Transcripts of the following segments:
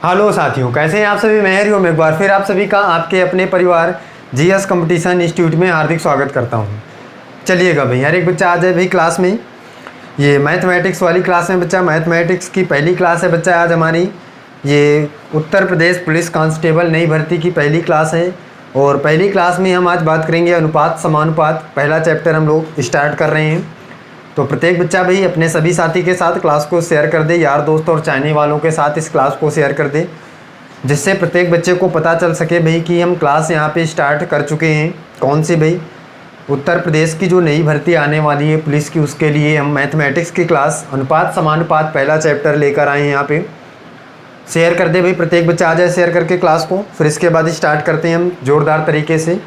Hello साथियों, कैसे हैं आप सभी। मैं हरिओम एक बार फिर आप सभी का आपके अपने परिवार जीएस कंपटीशन इंस्टीट्यूट में हार्दिक स्वागत करता हूं। चलिएगा भाई, हर एक बच्चा आ जाए भाई क्लास में। ये मैथमेटिक्स वाली क्लास में बच्चा, मैथमेटिक्स की पहली क्लास है बच्चा आज हमारी। ये उत्तर प्रदेश पुलिस कांस्टेबल नई भर्ती की पहली क्लास है और पहली क्लास में हम आज बात करेंगे अनुपात समानुपात। पहला चैप्टर हम लोग स्टार्ट कर रहे हैं। तो प्रत्येक बच्चा भाई अपने सभी साथी के साथ क्लास को शेयर कर दे, यार दोस्त और चाहने वालों के साथ इस क्लास को शेयर कर दे, जिससे प्रत्येक बच्चे को पता चल सके भाई कि हम क्लास यहाँ पे स्टार्ट कर चुके हैं। कौन सी भाई? उत्तर प्रदेश की जो नई भर्ती आने वाली है पुलिस की, उसके लिए हम मैथमेटिक्स की क्लास अनुपात समानुपात पहला चैप्टर लेकर आए हैं यहाँ पे। शेयर कर दे भाई, प्रत्येक बच्चा आ जाए शेयर करके क्लास को। फिर इसके बाद स्टार्ट करते हैं हम जोरदार तरीके से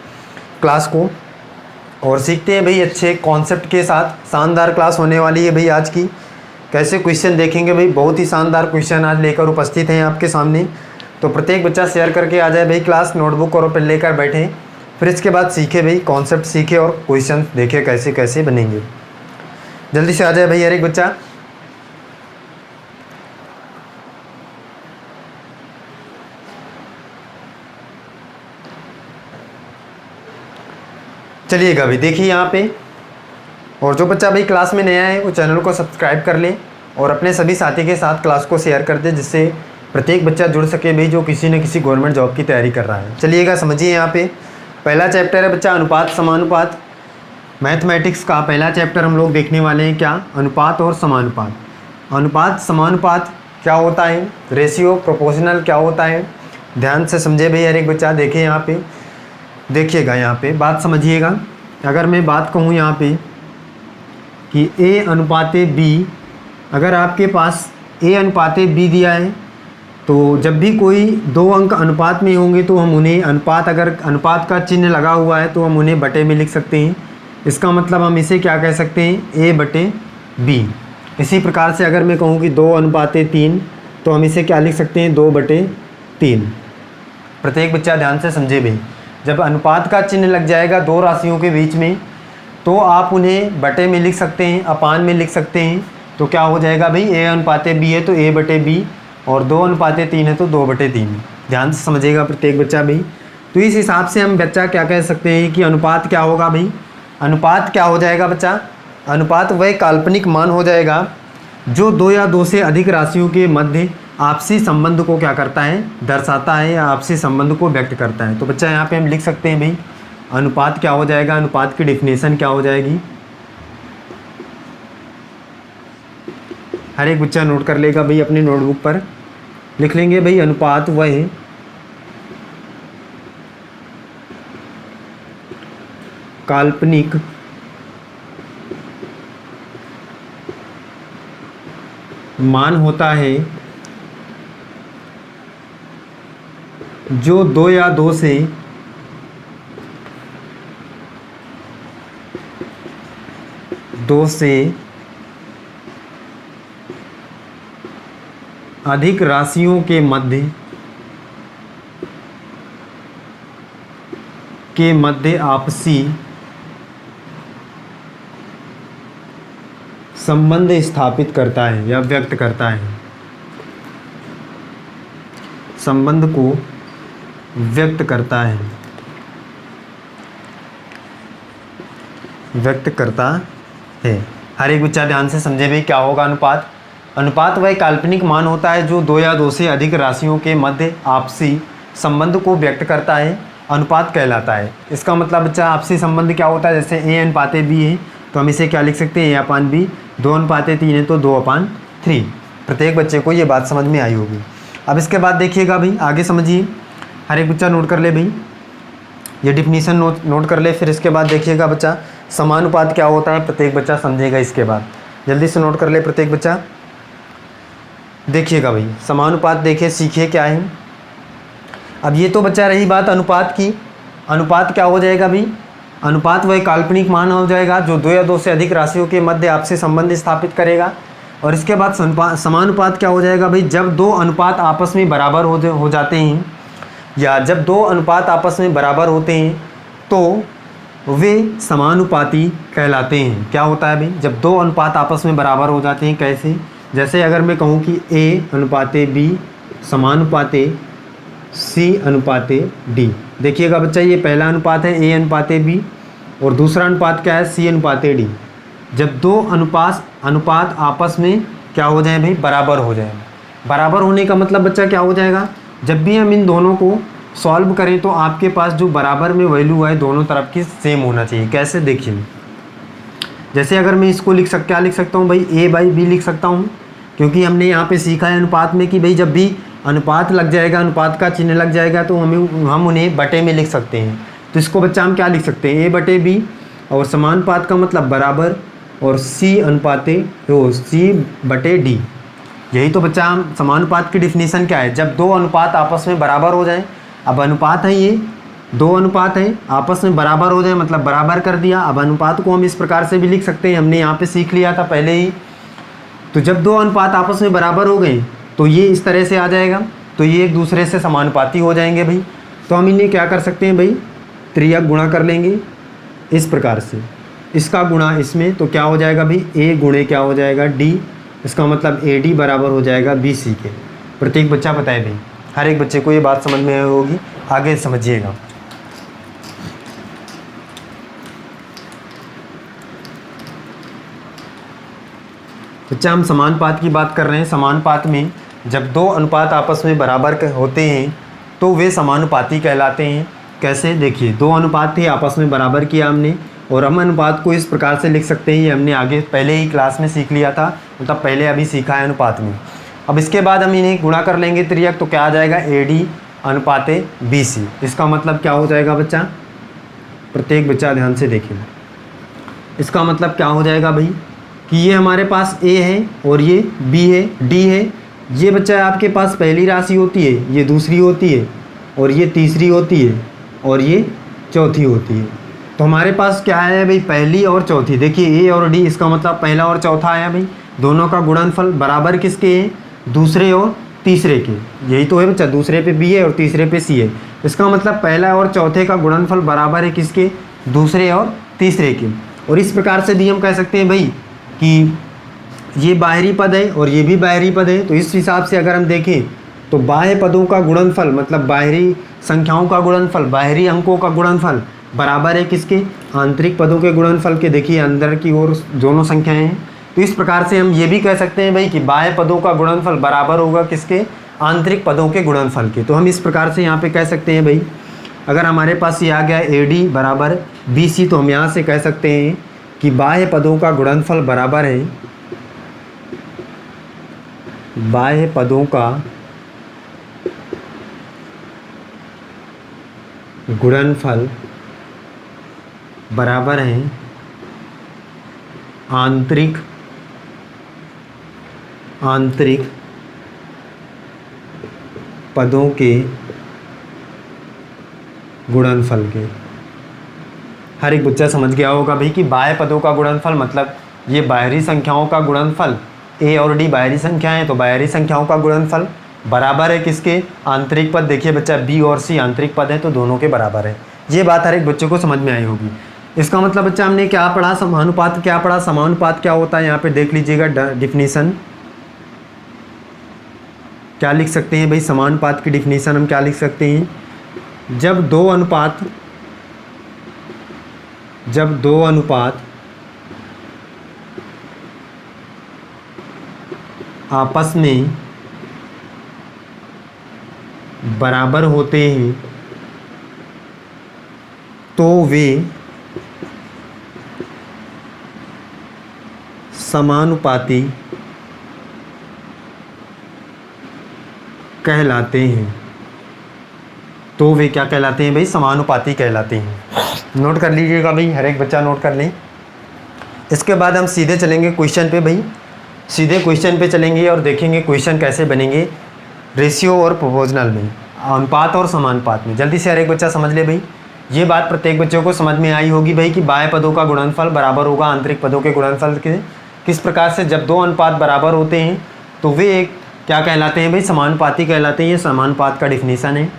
क्लास को और सीखते हैं भाई अच्छे कॉन्सेप्ट के साथ। शानदार क्लास होने वाली है भाई आज की। कैसे क्वेश्चन देखेंगे भाई, बहुत ही शानदार क्वेश्चन आज लेकर उपस्थित हैं आपके सामने। तो प्रत्येक बच्चा शेयर करके आ जाए भाई क्लास, नोटबुक और पेन लेकर बैठे। फिर इसके बाद सीखे भाई, कॉन्सेप्ट सीखे और क्वेश्चन देखे कैसे कैसे बनेंगे। जल्दी से आ जाए भाई हर एक बच्चा। चलिएगा भाई, देखिए यहाँ पे। और जो बच्चा भाई क्लास में नया है वो चैनल को सब्सक्राइब कर ले और अपने सभी साथी के साथ क्लास को शेयर कर दे, जिससे प्रत्येक बच्चा जुड़ सके भाई जो किसी न किसी गवर्नमेंट जॉब की तैयारी कर रहा है। चलिएगा समझिए, यहाँ पे पहला चैप्टर है बच्चा अनुपात समानुपात। मैथमेटिक्स का पहला चैप्टर हम लोग देखने वाले हैं। क्या? अनुपात और समानुपात। अनुपात समानुपात क्या होता है, रेशियो प्रोपोर्शनल क्या होता है, ध्यान से समझे भाई हर एक बच्चा। देखिए यहाँ पे, देखिएगा यहाँ पे बात समझिएगा। अगर मैं बात कहूँ यहाँ पे कि A अनुपाते B, अगर आपके पास A अनुपाते B दिया है तो जब भी कोई दो अंक अनुपात में होंगे तो हम उन्हें अनुपात, अगर अनुपात का चिन्ह लगा हुआ है तो हम उन्हें बटे में लिख सकते हैं। इसका मतलब हम इसे क्या कह सकते हैं, A बटे B। इसी प्रकार से अगर मैं कहूँ कि 2 अनुपाते 3 तो हम इसे क्या लिख सकते हैं, 2 बटे 3। प्रत्येक बच्चा ध्यान से समझे भाई, जब अनुपात का चिन्ह लग जाएगा दो राशियों के बीच में तो आप उन्हें बटे में लिख सकते हैं, अपान में लिख सकते हैं। तो क्या हो जाएगा भाई, A अनुपाते B है तो A बटे B और 2 अनुपाते 3 है तो 2 बटे 3। ध्यान से समझेगा प्रत्येक बच्चा भाई। तो इस हिसाब से हम बच्चा क्या कह सकते हैं कि अनुपात क्या होगा भाई। अनुपात क्या हो जाएगा बच्चा, अनुपात वह काल्पनिक मान हो जाएगा जो 2 या 2 से अधिक राशियों के मध्य आपसी संबंध को क्या करता है, दर्शाता है या आपसी संबंध को व्यक्त करता है। तो बच्चा यहाँ पे हम लिख सकते हैं भाई अनुपात क्या हो जाएगा, अनुपात की डेफिनेशन क्या हो जाएगी। हर एक बच्चा नोट कर लेगा भाई, अपनी नोटबुक पर लिख लेंगे भाई। अनुपात वह काल्पनिक मान होता है जो 2 या 2 से अधिक राशियों के मध्य आपसी संबंध स्थापित करता है या व्यक्त करता है, संबंध को व्यक्त करता है, व्यक्त करता है। हर एक बच्चा ध्यान से समझे भाई क्या होगा अनुपात। अनुपात वह काल्पनिक मान होता है जो 2 या 2 से अधिक राशियों के मध्य आपसी संबंध को व्यक्त करता है, अनुपात कहलाता है। इसका मतलब बच्चा आपसी संबंध क्या होता है, जैसे A अनुपाते B है तो हम इसे क्या लिख सकते हैं, A अपान B। 2 अनुपाते 3 है तो 2 अपान 3। प्रत्येक बच्चे को ये बात समझ में आई होगी। अब इसके बाद देखिएगा भाई, आगे समझिए। हर एक बच्चा नोट कर ले भाई, ये डिफिनीशन नोट कर ले। फिर इसके बाद देखिएगा बच्चा समानुपात क्या होता है, प्रत्येक बच्चा समझेगा। इसके बाद जल्दी से नोट कर ले प्रत्येक बच्चा। देखिएगा भाई समानुपात, देखिए सीखिए क्या है। अब ये तो बच्चा रही बात अनुपात की। अनुपात क्या हो जाएगा भाई, अनुपात वह काल्पनिक मान हो जाएगा जो 2 या 2 से अधिक राशियों के मध्य आपसे संबंध स्थापित करेगा। और इसके बाद समानुपात क्या हो जाएगा भाई, जब 2 अनुपात आपस में बराबर हो जाते हैं, या जब 2 अनुपात आपस में बराबर होते हैं तो वे समानुपाती कहलाते हैं। क्या होता है भाई, जब 2 अनुपात आपस में बराबर हो जाते हैं, कैसे, जैसे अगर मैं कहूँ कि A अनुपाते B समानुपाते सी अनुपाते डी। देखिएगा बच्चा, ये पहला अनुपात है ए अनुपाते बी और दूसरा अनुपात क्या है, सी अनुपाते डी। जब दो अनुपात आपस में क्या हो जाए भाई, बराबर हो जाए। बराबर होने का मतलब बच्चा क्या हो जाएगा, जब भी हम इन दोनों को सॉल्व करें तो आपके पास जो बराबर में वैल्यू है दोनों तरफ की सेम होना चाहिए। कैसे, देखिए जैसे अगर मैं इसको क्या लिख सकता हूँ भाई, ए बाई बी लिख सकता हूँ, क्योंकि हमने यहाँ पे सीखा है अनुपात में कि भाई जब भी अनुपात लग जाएगा, अनुपात का चिन्ह लग जाएगा तो हम उन्हें बटे में लिख सकते हैं। तो इसको बच्चा हम क्या लिख सकते हैं, ए बटे बी, और समानुपात का मतलब बराबर, और सी अनुपाते सी बटे डी। यही तो बच्चा हम समानुपात की डिफिनीशन क्या है, जब दो अनुपात आपस में बराबर हो जाए। अब अनुपात है, ये दो अनुपात हैं आपस में बराबर हो जाए मतलब बराबर कर दिया। अब अनुपात को हम इस प्रकार से भी लिख सकते हैं, हमने यहाँ पे सीख लिया था पहले ही। तो जब दो अनुपात आपस में बराबर हो गए तो ये इस तरह से आ जाएगा, तो ये एक दूसरे से समानुपाती हो जाएंगे भाई। तो हम इन्हें क्या कर सकते हैं भाई, त्रियक गुणा कर लेंगे इस प्रकार से, इसका गुणा इसमें, तो क्या हो जाएगा भाई, ए गुणे क्या हो जाएगा डी। इसका मतलब ए डी बराबर हो जाएगा बी सी के। प्रत्येक बच्चा बताए भाई, हर एक बच्चे को ये बात समझ में आई होगी, आगे समझिएगा। बच्चा हम समानुपात की बात कर रहे हैं। समानुपात में जब दो अनुपात आपस में बराबर होते हैं तो वे समानुपाती कहलाते हैं। कैसे, देखिए दो अनुपात थे आपस में बराबर किया हमने, और हम अनुपात को इस प्रकार से लिख सकते हैं, ये हमने आगे पहले ही क्लास में सीख लिया था, मतलब पहले अभी सीखा है अनुपात में। अब इसके बाद हम इन्हें गुणा कर लेंगे त्रियक, तो क्या आ जाएगा, ए डी अनुपाते बी सी। इसका मतलब क्या हो जाएगा बच्चा, प्रत्येक बच्चा ध्यान से देखिए। इसका मतलब क्या हो जाएगा भाई कि ये हमारे पास ए है और ये बी है, डी है। ये बच्चा आपके पास पहली राशि होती है, ये दूसरी होती है, और ये तीसरी होती है, और ये चौथी होती है। तो हमारे पास क्या है भाई, पहली और चौथी। देखिए ए और डी, इसका मतलब पहला और चौथा आया भाई। दोनों का गुणनफल बराबर किसके है, दूसरे और तीसरे के। यही तो है बच्चा, दूसरे पे बी है और तीसरे पे सी है। इसका मतलब पहला और चौथे का गुणनफल बराबर है किसके, दूसरे और तीसरे के। और इस प्रकार से भी हम कह सकते हैं भाई कि ये बाहरी पद है और ये भी बाहरी पद है। तो इस हिसाब से अगर हम देखें तो बाह्य पदों का गुणनफल मतलब बाहरी संख्याओं का गुणनफल, बाहरी अंकों का गुणनफल बराबर है किसके, आंतरिक पदों के गुणनफल के। देखिए अंदर की ओर दोनों संख्याएं हैं। तो इस प्रकार से हम ये भी कह सकते हैं भाई कि बाह्य पदों का गुणनफल बराबर होगा किसके, आंतरिक पदों के गुणनफल के। तो हम इस प्रकार से यहाँ पे कह सकते हैं भाई, अगर हमारे पास ये आ गया ए डी बराबर बी सी, तो हम यहाँ से कह सकते हैं कि बाह्य पदों का गुणनफल बराबर है, बाह्य पदों का गुणनफल बराबर है आंतरिक पदों के गुणनफल के। हर एक बच्चा समझ गया होगा भाई कि बाह्य पदों का गुणनफल मतलब ये बाहरी संख्याओं का गुणनफल, ए और डी बाहरी संख्याएं हैं तो बाहरी संख्याओं का गुणनफल बराबर है किसके, आंतरिक पद। देखिए बच्चा बी और सी आंतरिक पद है तो दोनों के बराबर है। ये बात हर एक बच्चे को समझ में आई होगी। इसका मतलब बच्चा हमने क्या पढ़ा, समानुपात क्या पढ़ा। समानुपात क्या होता है यहाँ पे देख लीजिएगा डिफिनीशन क्या लिख सकते हैं भाई, समानुपात की डिफिनीशन हम क्या लिख सकते हैं, जब दो अनुपात आपस में बराबर होते हैं तो वे समानुपाती कहलाते हैं। तो वे क्या कहलाते हैं भाई, समानुपाती कहलाते हैं। नोट कर लीजिएगा भाई, हर एक बच्चा नोट कर लें। इसके बाद हम सीधे चलेंगे क्वेश्चन पे भाई, सीधे क्वेश्चन पे चलेंगे और देखेंगे क्वेश्चन कैसे बनेंगे रेशियो और प्रोपोर्शनल में, अनुपात और समानुपात में। जल्दी से हर एक बच्चा समझ ले भाई, ये बात प्रत्येक बच्चों को समझ में आई होगी भाई कि बाह्य पदों का गुणनफल बराबर होगा आंतरिक पदों के गुणनफल के। किस प्रकार से, जब दो अनुपात बराबर होते हैं तो वे एक क्या कहलाते हैं भाई, समानुपाती कहलाते हैं। ये समानुपात का डिफिनीशन है।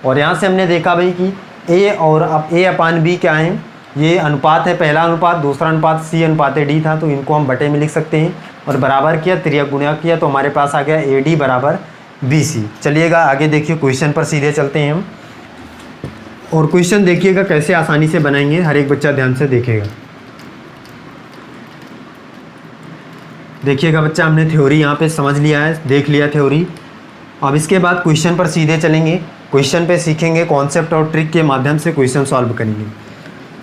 और यहाँ से हमने देखा भाई कि ए और अब ए अपान बी क्या है, ये अनुपात है, पहला अनुपात, दूसरा अनुपात सी अनुपाते डी था, तो इनको हम बटे में लिख सकते हैं। और बराबर किया, त्रियक गुणा किया तो हमारे पास आ गया ए डी बराबर BC। चलिएगा आगे देखिए, क्वेश्चन पर सीधे चलते हैं हम। और क्वेश्चन देखिएगा कैसे आसानी से बनाएंगे, हर एक बच्चा ध्यान से देखेगा। देखिएगा बच्चा, हमने थ्योरी यहाँ पे समझ लिया है, देख लिया थ्योरी। अब इसके बाद क्वेश्चन पर सीधे चलेंगे। क्वेश्चन पे सीखेंगे, कॉन्सेप्ट और ट्रिक के माध्यम से क्वेश्चन सॉल्व करेंगे।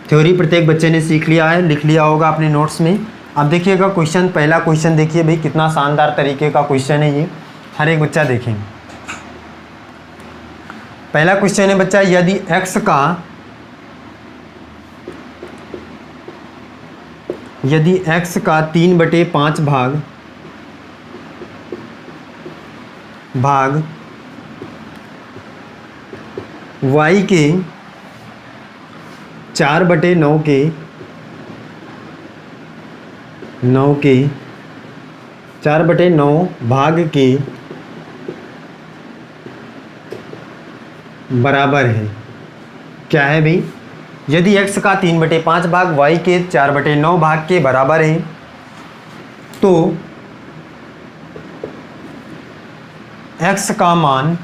थ्योरी प्रत्येक बच्चे ने सीख लिया है, लिख लिया होगा अपने नोट्स में। अब देखिएगा क्वेश्चन, पहला क्वेश्चन देखिए भाई, कितना शानदार तरीके का क्वेश्चन है ये, हर एक बच्चा देखेंगे। पहला क्वेश्चन है बच्चा, यदि x का 3/5 भाग y के 4/9 के 4/9 भाग के बराबर है। क्या है भाई? यदि x का 3/5 भाग y के 4/9 भाग के बराबर है, तो x का मान,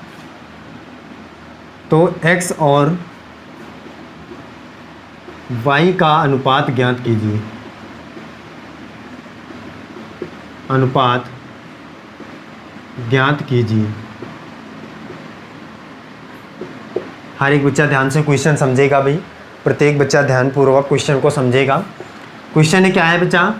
तो x और y का अनुपात ज्ञात कीजिए। अनुपात ज्ञात कीजिए। हर एक बच्चा ध्यान से क्वेश्चन समझेगा भाई, प्रत्येक बच्चा ध्यानपूर्वक क्वेश्चन को समझेगा। क्वेश्चन क्या है बच्चा?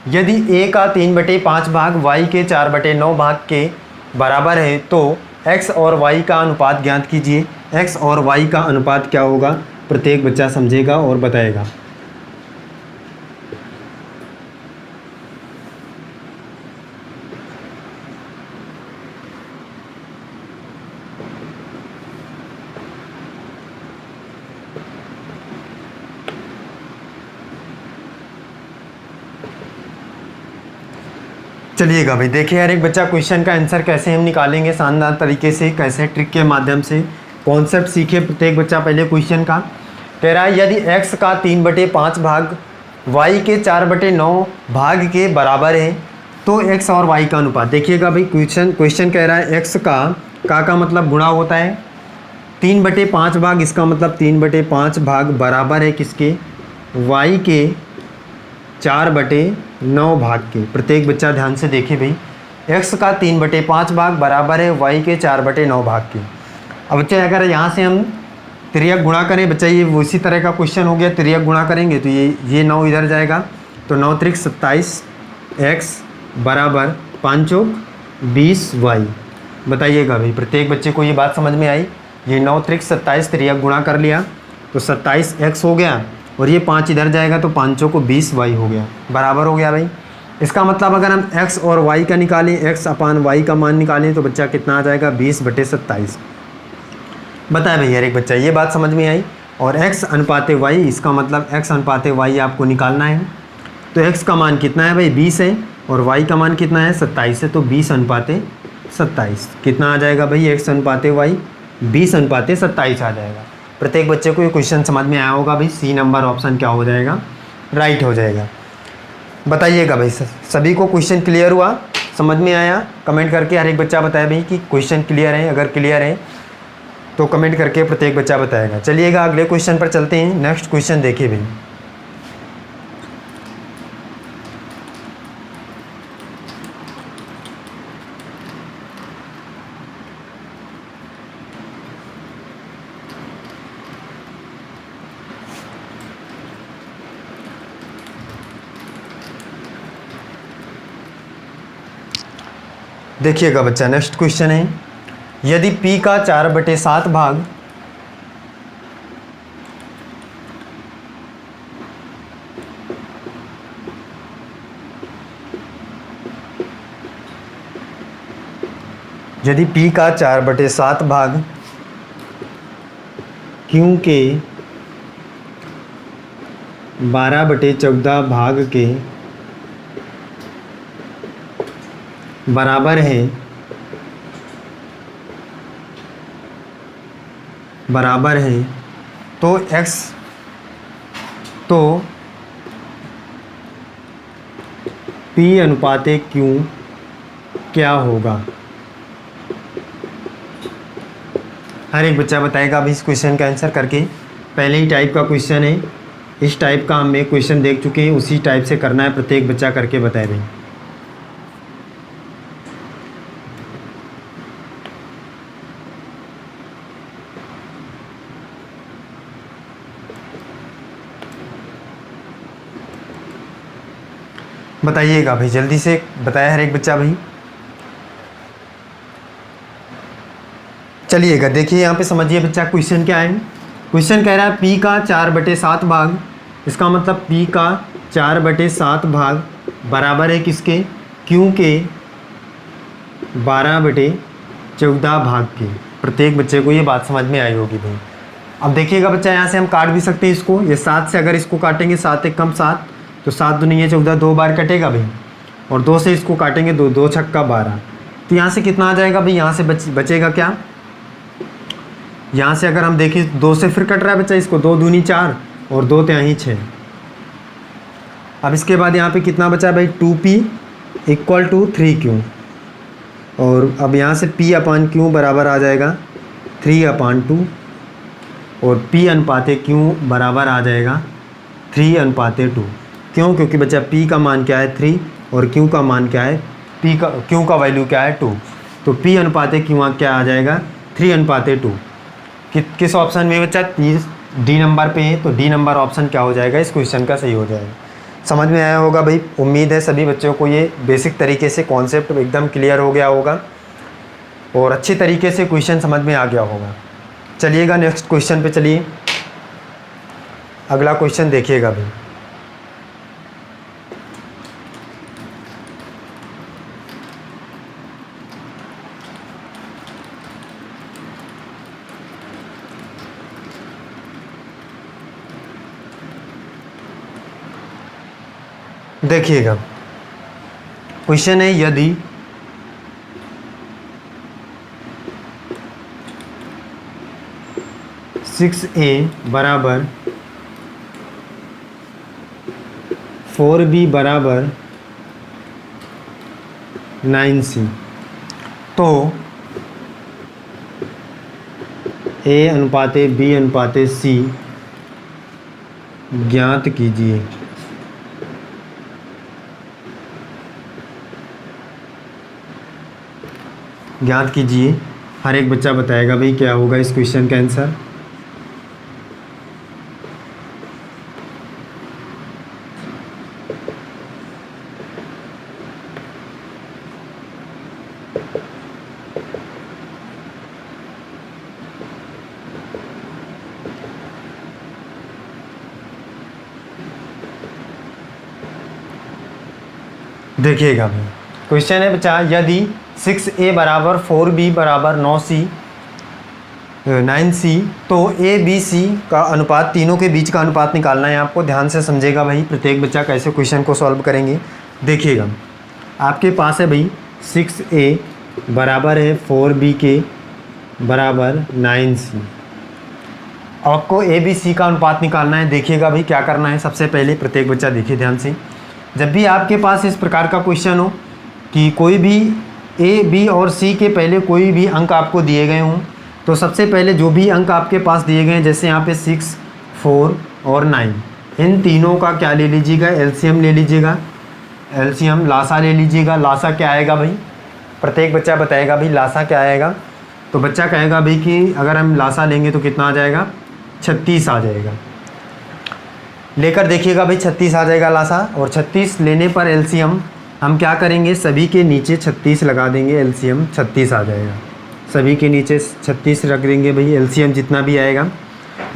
यदि a का 3/5 भाग y के 4/9 भाग के बराबर है, तो x और y का अनुपात ज्ञात कीजिए। x और y का अनुपात क्या होगा, प्रत्येक बच्चा समझेगा और बताएगा। चलिएगा भाई, देखिए हर एक बच्चा क्वेश्चन का आंसर कैसे हम निकालेंगे शानदार तरीके से, कैसे ट्रिक के माध्यम से। कॉन्सेप्ट सीखे प्रत्येक बच्चा। पहले क्वेश्चन का कह रहा है, यदि x का 3/5 भाग y के 4/9 भाग के बराबर है, तो x और y का अनुपात। देखिएगा भाई, क्वेश्चन कह रहा है x का मतलब गुणा होता है 3/5 भाग, इसका मतलब 3/5 भाग बराबर है किसके? y के 4/9 भाग के। प्रत्येक बच्चा ध्यान से देखे भाई, x का 3/5 भाग बराबर है y के 4/9 भाग के। अब बच्चा अगर यहाँ से हम तिर्यक गुणा करें, बच्चा ये उसी तरह का क्वेश्चन हो गया, तिर्यक गुणा करेंगे तो ये 9 इधर जाएगा, तो 9 त्रिक 27 x बराबर 5 चौक 20 y। बताइएगा भाई, प्रत्येक बच्चे को ये बात समझ में आई? ये 9 त्रिक 27 तिर्यक गुणा कर लिया तो 27 x हो गया, और ये 5 इधर जाएगा तो 5 चौक 20 y हो गया, बराबर हो गया भाई। इसका मतलब अगर हम x और y का निकालें, x अपान y का मान निकालें, तो बच्चा कितना आ जाएगा? 20/27। बताए भैया एक बच्चा, ये बात समझ में आई? और x अनुपाते y, इसका मतलब x अनुपाते y आपको निकालना है। तो x का मान कितना है भाई? 20 है, और y का मान कितना है? 27 है, तो 20/27 कितना आ जाएगा भाई? x अनुपाते y 20/27 आ जाएगा। प्रत्येक बच्चे को ये क्वेश्चन समझ में आया होगा भाई। सी नंबर ऑप्शन क्या हो जाएगा? राइट हो जाएगा। बताइएगा भाई, सभी को क्वेश्चन क्लियर हुआ, समझ में आया? कमेंट करके हर एक बच्चा बताए भाई कि क्वेश्चन क्लियर है। अगर क्लियर है तो कमेंट करके प्रत्येक बच्चा बताएगा। चलिएगा अगले क्वेश्चन पर चलते हैं। नेक्स्ट क्वेश्चन देखिए भाई, देखिएगा बच्चा, नेक्स्ट क्वेश्चन है, यदि p का 4/7 भाग यदि p का 4/7 भाग q के 12/14 भाग के बराबर है, तो p अनुपाते q क्या होगा? हर एक बच्चा बताएगा अभी इस क्वेश्चन का आंसर करके। पहले ही टाइप का क्वेश्चन है, इस टाइप का हम एक क्वेश्चन देख चुके हैं, उसी टाइप से करना है, प्रत्येक बच्चा करके बताए भाई। बताइएगा भाई, जल्दी से बताया हर एक बच्चा भाई। चलिएगा देखिए यहाँ पे समझिए बच्चा क्वेश्चन क्या है। क्वेश्चन कह रहा है P का 4/7 भाग, इसका मतलब P का 4/7 भाग बराबर है किसके, Q के 12/14 भाग के। प्रत्येक बच्चे को ये बात समझ में आई होगी भाई। अब देखिएगा बच्चा, यहाँ से हम काट भी सकते हैं इसको, ये 7 से अगर इसको काटेंगे 7 एक कम 7, तो 7 दूनी 14, 2 बार कटेगा भाई, और 2 से इसको काटेंगे 2, 2 छक्का 12, तो यहाँ से कितना आ जाएगा भाई, यहाँ से बचेगा क्या, यहाँ से अगर हम देखें 2 से फिर कट रहा है बच्चा, इसको 2 दूनी 4 और 2 तिहाई 6। अब इसके बाद यहाँ पे कितना बचा भाई, 2P = 3Q, और अब यहाँ से P/Q बराबर आ जाएगा 3/2, और P/Q बराबर आ जाएगा 3/2। क्यों, क्योंकि बच्चा P का मान क्या है 3 और Q का मान क्या है, Q का वैल्यू क्या है 2, तो P/Q क्या आ जाएगा 3/2। किस ऑप्शन में बच्चा, डी नंबर पे है, तो डी नंबर ऑप्शन क्या हो जाएगा, इस क्वेश्चन का सही हो जाएगा। समझ में आया होगा भाई, उम्मीद है सभी बच्चों को ये बेसिक तरीके से कॉन्सेप्ट एकदम क्लियर हो गया होगा और अच्छी तरीके से क्वेश्चन समझ में आ गया होगा। चलिएगा नेक्स्ट क्वेश्चन पे चलिए, अगला क्वेश्चन देखिएगा भाई। देखिएगा क्वेश्चन है, यदि (6A = 4B = 9C), तो A/B/C ज्ञात कीजिए। ज्ञात कीजिए, हर एक बच्चा बताएगा भाई क्या होगा इस क्वेश्चन का आंसर। देखिएगा भाई, क्वेश्चन है बच्चा, यदि 6A = 4B = 9C, तो ABC का अनुपात, तीनों के बीच का अनुपात निकालना है आपको। ध्यान से समझेगा भाई, प्रत्येक बच्चा कैसे क्वेश्चन को सॉल्व करेंगे। देखिएगा आपके पास है भाई 6A बराबर है 4B के बराबर 9C, आपको ABC का अनुपात निकालना है। देखिएगा भाई क्या करना है, सबसे पहले प्रत्येक बच्चा देखिए ध्यान से, जब भी आपके पास इस प्रकार का क्वेश्चन हो कि कोई भी A, B और C के पहले कोई भी अंक आपको दिए गए हों, तो सबसे पहले जो भी अंक आपके पास दिए गए हैं, जैसे यहाँ पे 6, 4 और 9, इन तीनों का क्या ले लीजिएगा, एलसीएम ले लीजिएगा, एलसीएम लासा ले लीजिएगा। लासा क्या आएगा भाई, प्रत्येक बच्चा बताएगा भाई लासा क्या आएगा। तो बच्चा कहेगा भाई कि अगर हम लासा लेंगे तो कितना आ जाएगा, 36 आ जाएगा। लेकर देखिएगा भाई 36 आ जाएगा लासा, और 36 लेने पर एलसीएम हम क्या करेंगे, सभी के नीचे 36 लगा देंगे, एलसीएम 36 आ जाएगा। सभी के नीचे 36 रख देंगे भाई, एलसीएम जितना भी आएगा,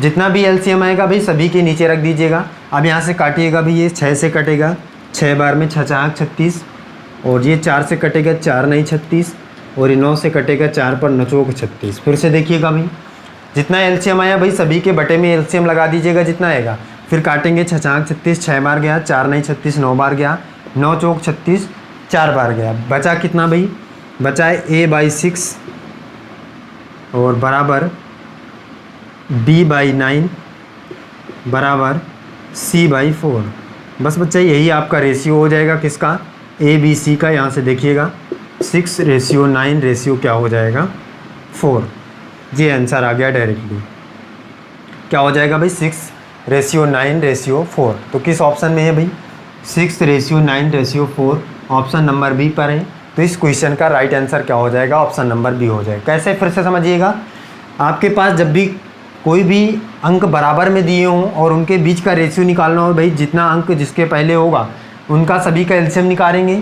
जितना भी एलसीएम आएगा भाई सभी के नीचे रख दीजिएगा। अब यहाँ से काटिएगा भाई, ये 6 से कटेगा, 6 बार में 6 × 36, और ये 4 से कटेगा, 4 × 9 = 36, और ये 9 से कटेगा, 4 पर 9 × 36। फिर से देखिएगा भाई, जितना एलसीएम आया भाई सभी के बटे में एलसीएम लगा दीजिएगा जितना आएगा, फिर काटेंगे 6 × 36, 6 बार गया, 4 × 9 = 36, 9 बार गया, 9 × 36, 4 बार गया। बचा कितना भाई, बचा है A/6 और बराबर B/9 बराबर C/4। बस बच्चा यही आपका रेशियो हो जाएगा, किसका, ABC का। यहाँ से देखिएगा 6:9 रेशियो क्या हो जाएगा, 4। ये आंसर आ गया डायरेक्टली। क्या हो जाएगा भाई 6:9:4। तो किस ऑप्शन में है भाई 6:9:4 ऑप्शन नंबर बी पर है। तो इस क्वेश्चन का राइट आंसर क्या हो जाएगा ऑप्शन नंबर बी हो जाएगा। कैसे फिर से समझिएगा, आपके पास जब भी कोई भी अंक बराबर में दिए हों और उनके बीच का रेशियो निकालना हो भाई, जितना अंक जिसके पहले होगा उनका सभी का एलसीएम निकालेंगे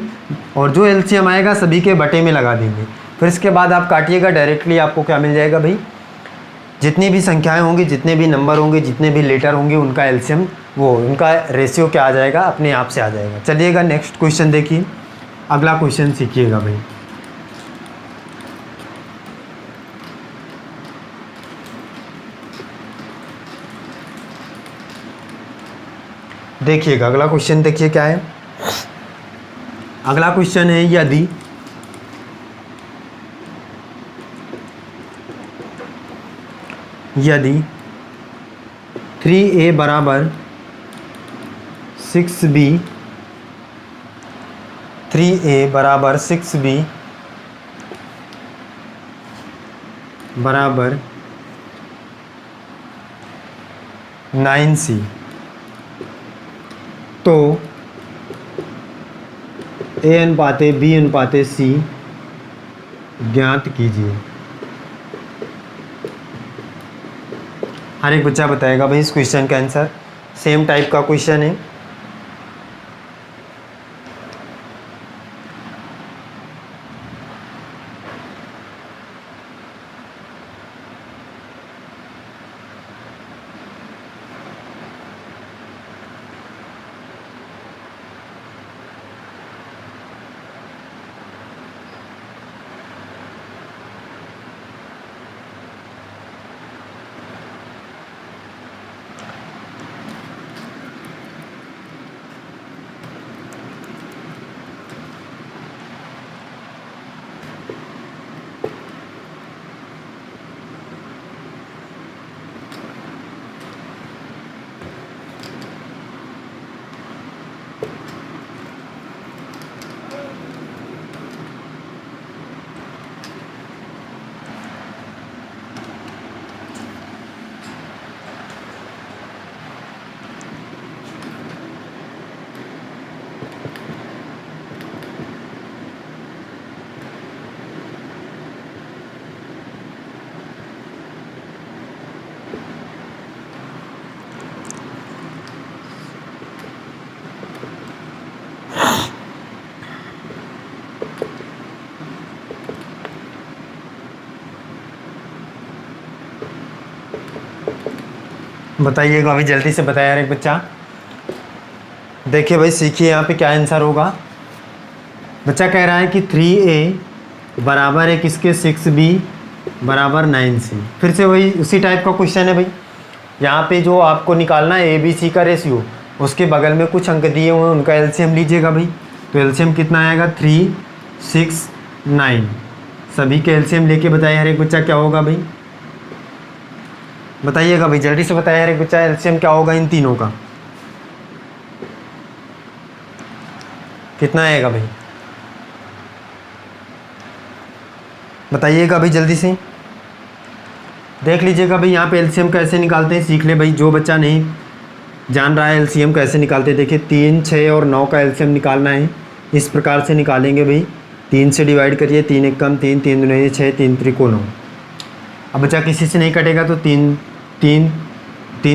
और जो एलसीएम आएगा सभी के बटे में लगा देंगे। फिर इसके बाद आप काटिएगा, डायरेक्टली आपको क्या मिल जाएगा भाई, जितनी भी संख्याएं होंगी, जितने भी नंबर होंगे, जितने भी लेटर होंगे, उनका एलसीएम वो उनका रेशियो क्या आ जाएगा, अपने आप से आ जाएगा। चलिएगा नेक्स्ट क्वेश्चन देखिए, अगला क्वेश्चन सीखिएगा भाई। देखिएगा अगला क्वेश्चन, देखिए क्या है। अगला क्वेश्चन है यदि यदि 3a बराबर 6b 3a बराबर 6b बराबर 9c, तो a अनुपाते b अनुपाते c ज्ञात कीजिए। हर एक बच्चा बताएगा भाई इस क्वेश्चन का आंसर। सेम टाइप का क्वेश्चन है। बताइएगा अभी जल्दी से बताया यार एक बच्चा। देखिए भाई सीखिए यहाँ पे क्या आंसर होगा। बच्चा कह रहा है कि 3a बराबर है किसके 6b बराबर 9c। फिर से वही उसी टाइप का क्वेश्चन है भाई। यहाँ पे जो आपको निकालना है ABC का रेशियो, उसके बगल में कुछ अंक दिए हुए हैं, उनका एलसीएम लीजिएगा भाई। तो एलसीएम कितना आएगा 3, 6, 9। सभी के एलसीएम लेके बताइए हर एक बच्चा क्या होगा भाई, बताइएगा भाई जल्दी से बताइए हर एक बच्चा एलसीएम क्या होगा इन तीनों का, कितना आएगा भाई बताइएगा भाई जल्दी से। देख लीजिएगा भाई यहाँ पे एलसीएम कैसे निकालते हैं, सीख ले भाई। जो बच्चा नहीं जान रहा है एलसीएम कैसे निकालते हैं, देखिए 3, 6 और 9 का एलसीएम निकालना है। इस प्रकार से निकालेंगे भाई। 3 से डिवाइड करिए, 3 एक कम 3, 3 दूनी 6, 3 त्रिकोण 9। अब बच्चा किसी से नहीं कटेगा तो 3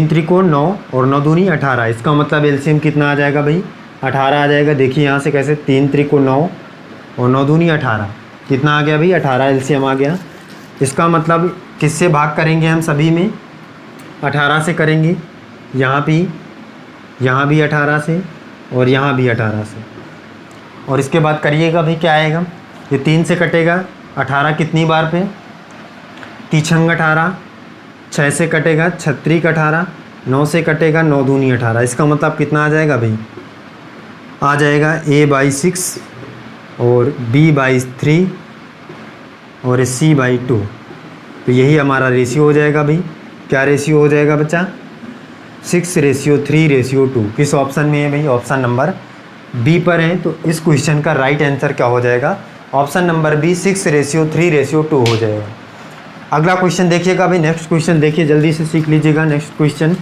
त्रिकोण 9 और 9 दूनी 18। इसका मतलब एलसीएम कितना आ जाएगा भाई 18 आ जाएगा। देखिए यहाँ से कैसे 3 त्रिकोण 9 और 9 दूनी 18, कितना आ गया भाई 18 एलसीएम आ गया। इसका मतलब किससे भाग करेंगे हम सभी में 18 से करेंगे। यहाँ भी 18 से और यहाँ भी 18 से। और इसके बाद करिएगा भाई क्या आएगा, ये 3 से कटेगा 18 कितनी बार पे 3 18, 6 से कटेगा 36 18, 9 से कटेगा 9 दूनी 18। इसका मतलब कितना आ जाएगा भाई, आ जाएगा A/6 और B/3 और C/2। तो यही हमारा रेशियो हो जाएगा भाई। क्या रेशियो हो जाएगा बच्चा 6:3:2। किस ऑप्शन में है भाई, ऑप्शन नंबर बी पर है। तो इस क्वेश्चन का राइट आंसर क्या हो जाएगा, ऑप्शन नंबर बी 6:3:2 हो जाएगा। अगला क्वेश्चन देखिएगा भाई, नेक्स्ट क्वेश्चन देखिए, जल्दी से सीख लीजिएगा नेक्स्ट क्वेश्चन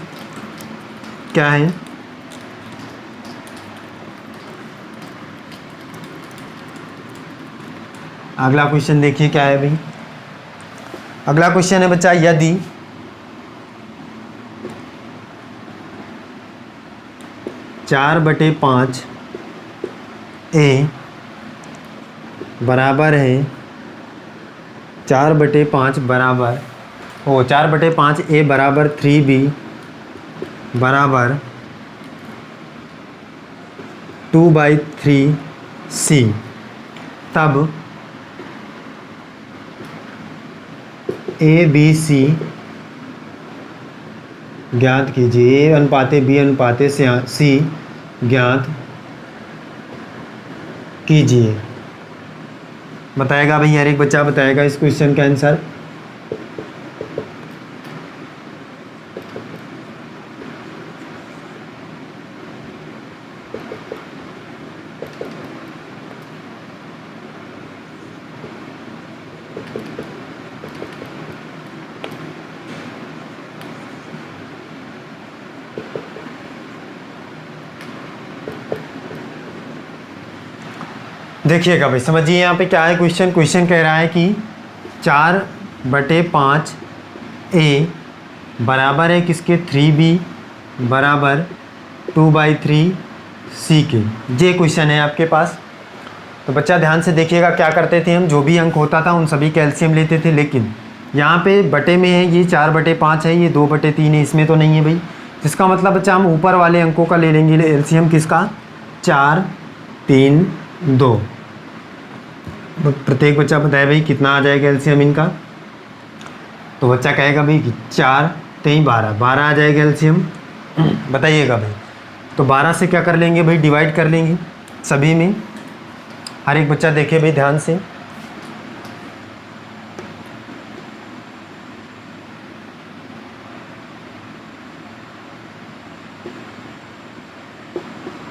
क्या है। अगला क्वेश्चन देखिए क्या है भाई। अगला क्वेश्चन है बच्चा, यदि 4/5 ए बराबर है 4/5 बराबर 4/5 ए बराबर 3b बराबर 2/3 सी, तब ए बी सी ज्ञात कीजिए। ए अनुपाते बी अनुपाते सी ज्ञात कीजिए। बताएगा भाई, हर एक बच्चा बताएगा इस क्वेश्चन का आंसर। देखिएगा भाई, समझिए यहाँ पे क्या है क्वेश्चन। क्वेश्चन कह रहा है कि 4/5 ए बराबर है किसके, 3b बराबर 2/3 सी के। ये क्वेश्चन है आपके पास। तो बच्चा ध्यान से देखिएगा, क्या करते थे हम, जो भी अंक होता था उन सभी का एलसीएम लेते थे, लेकिन यहाँ पे बटे में है ये 4/5 है, ये 2/3 है, इसमें तो नहीं है भाई। जिसका मतलब बच्चा हम ऊपर वाले अंकों का ले लेंगे एलसीएम किसका, 4 3 2। प्रत्येक बच्चा बताए भाई कितना आ जाएगा एलसीएम इनका। तो बच्चा कहेगा भाई कि 4 3 12 आ जाएगा एलसीएम। बताइएगा भाई, तो 12 से क्या कर लेंगे भाई, डिवाइड कर लेंगे सभी में। हर एक बच्चा देखे भाई ध्यान से।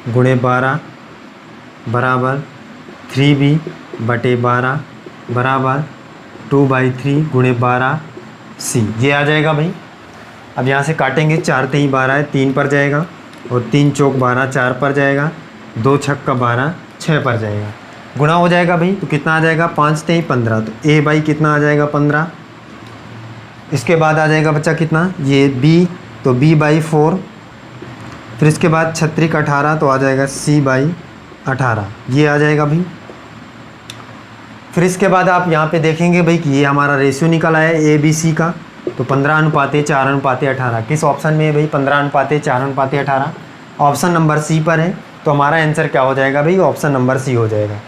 गुणे 12 बराबर 3b/12 बराबर 2/3 गुणे 12 सी, ये आ जाएगा भाई। अब यहाँ से काटेंगे, 4 3 12 है, 3 पर जाएगा, और 3 चौक 12 4 पर जाएगा, 2 छक्का 12 6 पर जाएगा, गुणा हो जाएगा भाई। तो कितना आ जाएगा, 5 3 15, तो ए बाई कितना आ जाएगा 15। इसके बाद आ जाएगा बच्चा कितना, ये बी, तो b/4, फिर इसके बाद 36 18, तो आ जाएगा c/18, ये आ जाएगा भाई। फिर इसके बाद आप यहाँ पे देखेंगे भाई कि ये हमारा रेशियो निकल आया ए बी सी का। तो 15:4:18 किस ऑप्शन में है भाई, 15:4:18 ऑप्शन नंबर सी पर है। तो हमारा आंसर क्या हो जाएगा भाई, ऑप्शन नंबर सी हो जाएगा।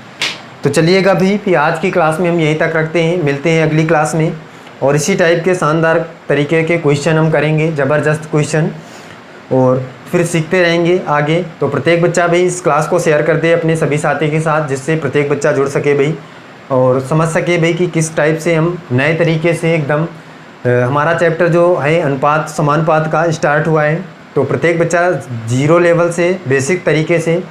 तो चलिएगा भाई, फिर आज की क्लास में हम यहीं तक रखते हैं, मिलते हैं अगली क्लास में, और इसी टाइप के शानदार तरीके के क्वेश्चन हम करेंगे, ज़बरदस्त क्वेश्चन, और फिर सीखते रहेंगे आगे। तो प्रत्येक बच्चा भाई इस क्लास को शेयर कर दे अपने सभी साथी के साथ, जिससे प्रत्येक बच्चा जुड़ सके भाई और समझ सके भाई कि किस टाइप से हम नए तरीके से एकदम हमारा चैप्टर जो है अनुपात समानुपात का स्टार्ट हुआ है। तो प्रत्येक बच्चा 0 लेवल से बेसिक तरीके से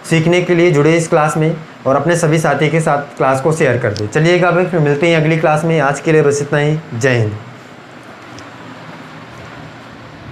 सीखने के लिए जुड़े इस क्लास में, और अपने सभी साथी के साथ क्लास को शेयर कर दे। चलिएगा भाई, फिर मिलते हैं अगली क्लास में। आज के लिए बस इतना ही। जय हिंद।